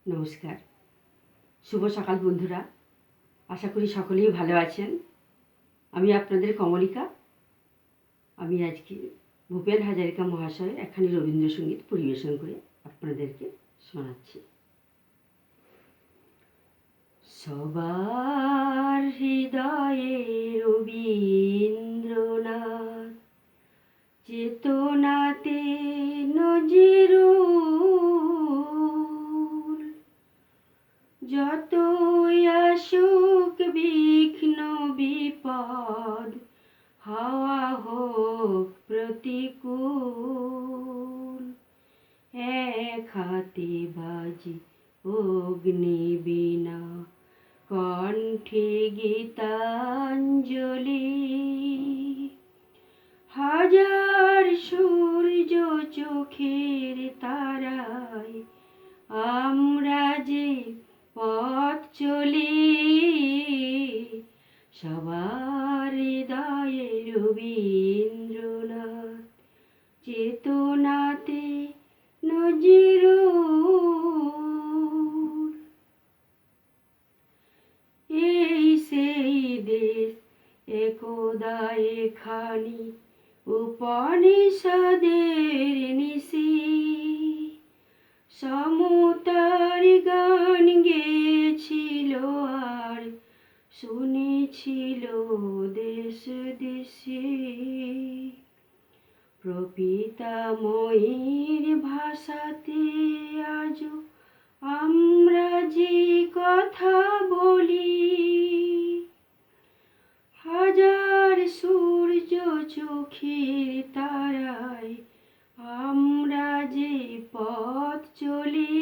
নমস্কার, শুভ সকাল বন্ধুরা। আশা করি সকলেই ভালো আছেন। আমি আপনাদের কমলিকা। আমি আজকে ভূপেন হাজারিকা মহাশয়ের একখানি রবীন্দ্রসঙ্গীত পরিবেশন করে আপনাদেরকে শোনাচ্ছি। সবার হৃদয়ে রবীন্দ্রনাথ, চেতনাতে নজরুল। যতই আসুক বিঘ্ন বিপদ, হাওয়া হোক প্রতিকূল, এক হাতে বাজি অগ্নিবীণা, কণ্ঠে গীতাঞ্জলি। হাজার সূর্য চোখের তারায় আমরা যে পথ চলি, সবার হৃদয়ে রবীন্দ্রনাথ, চেতনাতে নজরুল। এই সেই দেশ একদা এখানি উপনিষদের নিশি, সমতার গান গেয়েছিল আর শুনেছিল দেশ দেশে। প্রপিতাময়ীর ভাষাতে আজও আমরা যে কথা বলি, হাজার সূর্য চোখের তারায় আমরা যে পথ চলি,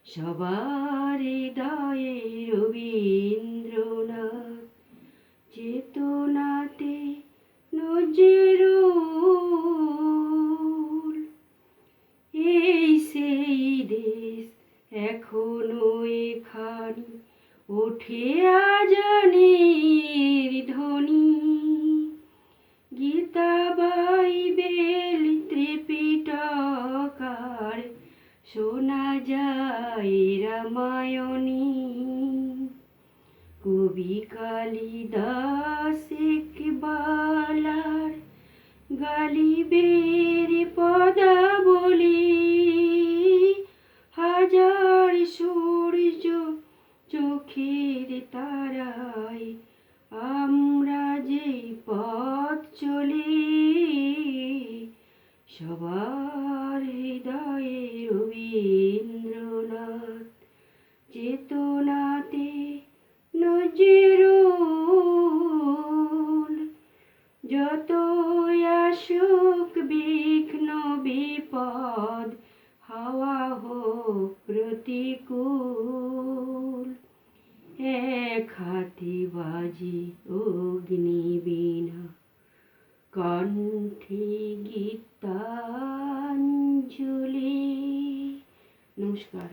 সবার হৃদয়ে রবীন্দ্রনাথ, চেতনাতে নজরুল। এই সেই দেশ এখনো এখানে ওঠে আজানের ধ্বনি, গীতা বাইবেল ত্রিপিটক আর শোনা যায় রামায়ণী। কবি কালিদাস ইকবালার গালিবের পদাবলী, হাজার সূর্য চোখের তারায় আমরা যে পথ চলি, সবার হৃদয়ে রবীন্দ্রনাথ, চেতনাতে নজরুল। যতই আসুক বিঘ্ন বিপদ, হাওয়া হোক প্রতিকূল, এক হাতে বাজি অগ্নিবীণা, কণ্ঠে গীতাঞ্জলি। নমস্কার।